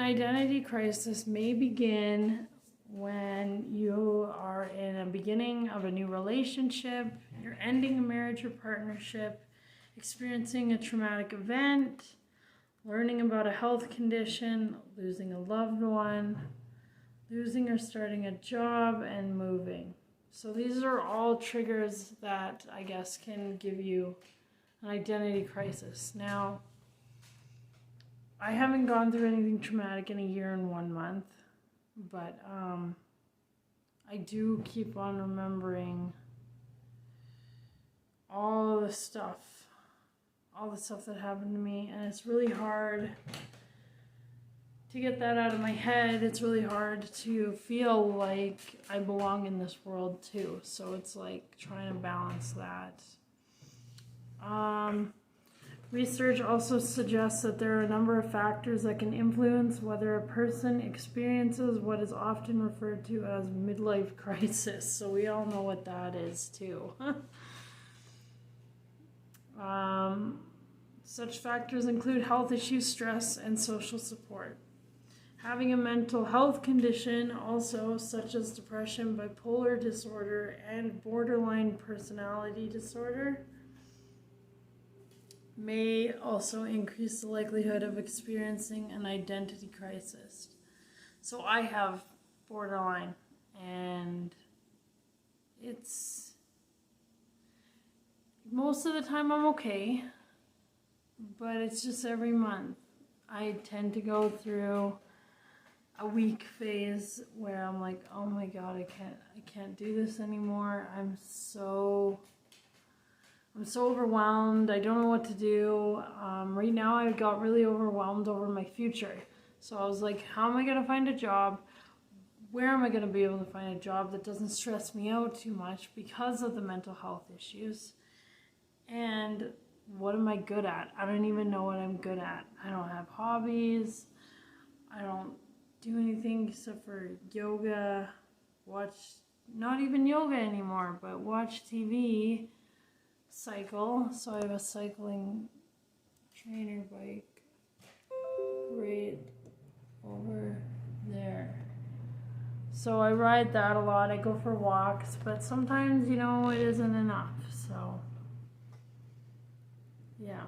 identity crisis may begin when you are in a beginning of a new relationship, you're ending a marriage or partnership, experiencing a traumatic event, learning about a health condition, losing a loved one, losing or starting a job, and moving. So these are all triggers that I guess can give you an identity crisis. Now, I haven't gone through anything traumatic in a year and 1 month, but I do keep on remembering all the stuff that happened to me, and it's really hard to get that out of my head. It's really hard to feel like I belong in this world too. So it's like trying to balance that. Research also suggests that there are a number of factors that can influence whether a person experiences what is often referred to as midlife crisis. So we all know what that is too. Such factors include health issues, stress, and social support. Having a mental health condition also, such as depression, bipolar disorder, and borderline personality disorder, may also increase the likelihood of experiencing an identity crisis. So I have borderline, and it's most of the time I'm okay, but it's just every month I tend to go through a week phase where I'm like, oh my god, I can't do this anymore. I'm so overwhelmed. I don't know what to do. Right now I got really overwhelmed over my future. So I was like, how am I going to find a job? Where am I going to be able to find a job that doesn't stress me out too much because of the mental health issues? And what am I good at? I don't even know what I'm good at. I don't have hobbies. I don't do anything except for yoga, not even yoga anymore, but watch TV, cycle. So I have a cycling trainer bike right over there. So I ride that a lot. I go for walks, but sometimes, it isn't enough. So, yeah.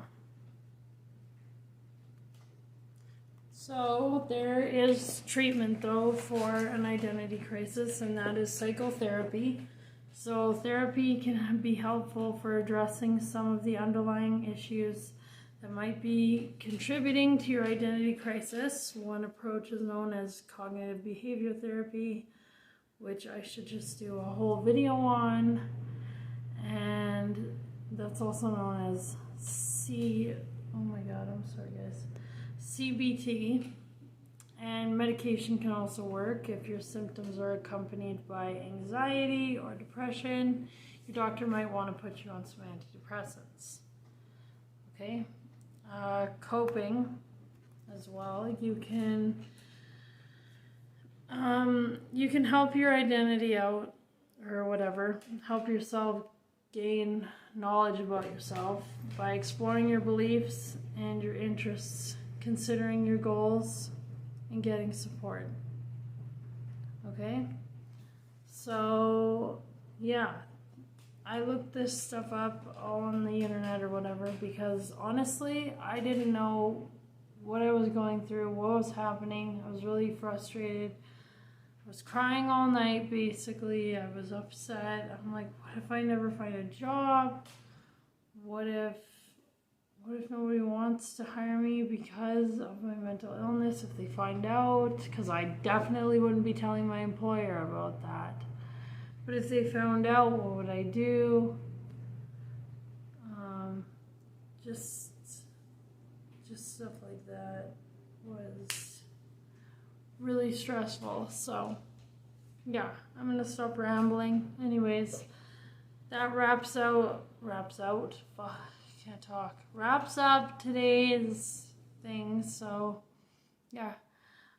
So there is treatment though for an identity crisis, and that is psychotherapy. So therapy can be helpful for addressing some of the underlying issues that might be contributing to your identity crisis. One approach is known as cognitive behavior therapy, which I should just do a whole video on, and that's also known as CBT, and medication can also work if your symptoms are accompanied by anxiety or depression. Your doctor might want to put you on some antidepressants. Okay, coping as well. You can help your identity out, or whatever. Help yourself gain knowledge about yourself by exploring your beliefs and your interests, considering your goals, and getting support. Okay? So, yeah. I looked this stuff up all on the internet or whatever because honestly, I didn't know what I was going through, what was happening. I was really frustrated. I was crying all night, basically. I was upset. I'm like, what if I never find a job? What if nobody wants to hire me because of my mental illness, if they find out? Because I definitely wouldn't be telling my employer about that. But if they found out, what would I do? Just stuff like that was really stressful. So yeah, I'm gonna stop rambling. Anyways, that wraps up today's thing. So yeah,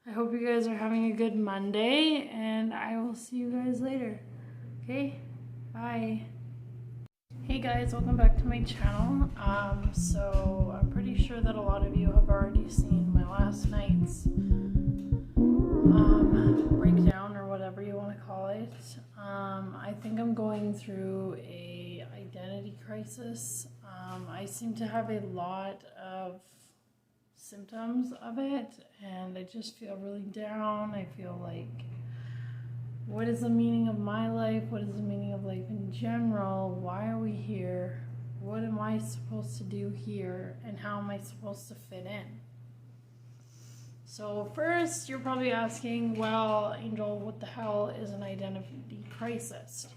I hope you guys are having a good Monday, and I will see you guys later. Okay, bye. Hey guys, welcome back to my channel. So I'm pretty sure that a lot of you have already seen my last night's breakdown, or whatever you want to call it. I think I'm going through a identity crisis. I seem to have a lot of symptoms of it, and I just feel really down. I feel like, what is the meaning of my life? What is the meaning of life in general? Why are we here? What am I supposed to do here? And how am I supposed to fit in? So first, you're probably asking, well, Angel, what the hell is an identity crisis?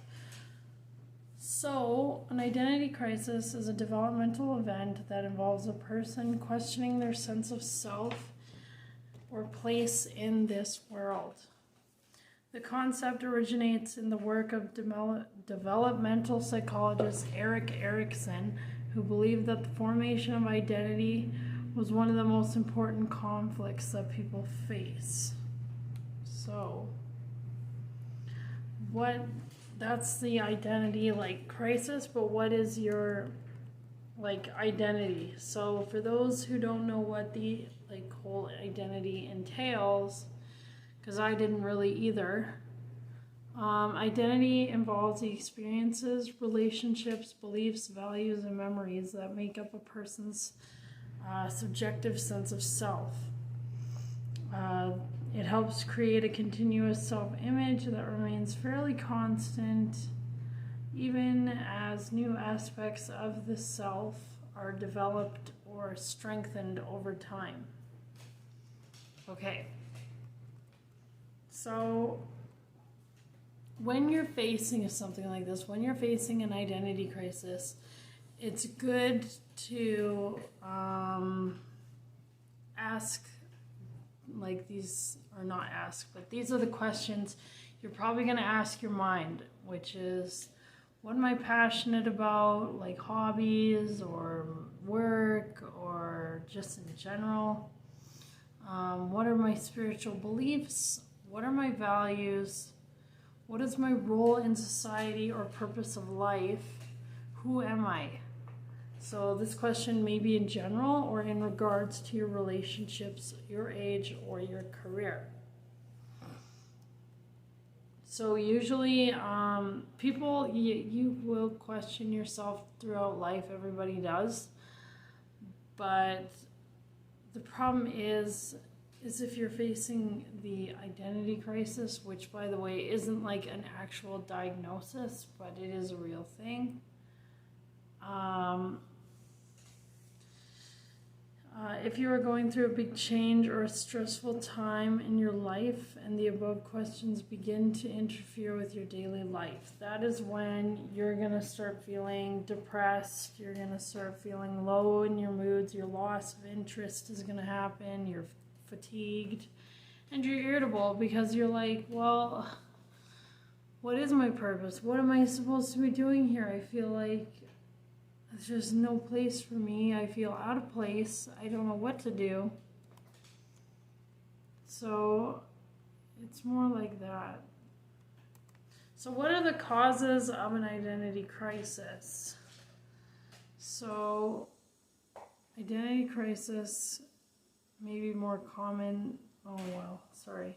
So, an identity crisis is a developmental event that involves a person questioning their sense of self or place in this world. The concept originates in the work of developmental psychologist Erik Erikson, who believed that the formation of identity was one of the most important conflicts that people face. So, that's the identity crisis, but what is your identity? So for those who don't know what the whole identity entails, because I didn't really either, identity involves the experiences, relationships, beliefs, values, and memories that make up a person's subjective sense of self. It helps create a continuous self-image that remains fairly constant, even as new aspects of the self are developed or strengthened over time. Okay. So, when you're facing something like this, when you're facing an identity crisis, it's good to ask, these, or not ask, but these are the questions you're probably going to ask your mind, which is, what am I passionate about, hobbies or work or just in general? What are my spiritual beliefs? What are my values? What is my role in society or purpose of life? Who am I? So this question may be in general or in regards to your relationships, your age, or your career. So usually people, you will question yourself throughout life. Everybody does. But the problem is if you're facing the identity crisis, which by the way isn't an actual diagnosis, but it is a real thing. If you are going through a big change or a stressful time in your life and the above questions begin to interfere with your daily life, that is when you're going to start feeling depressed, you're going to start feeling low in your moods, your loss of interest is going to happen, you're fatigued, and you're irritable because you're like, well, what is my purpose? What am I supposed to be doing here? I feel like there's just no place for me. I feel out of place. I don't know what to do. So it's more like that. So what are the causes of an identity crisis? So identity crisis may be more common. Oh, well, sorry.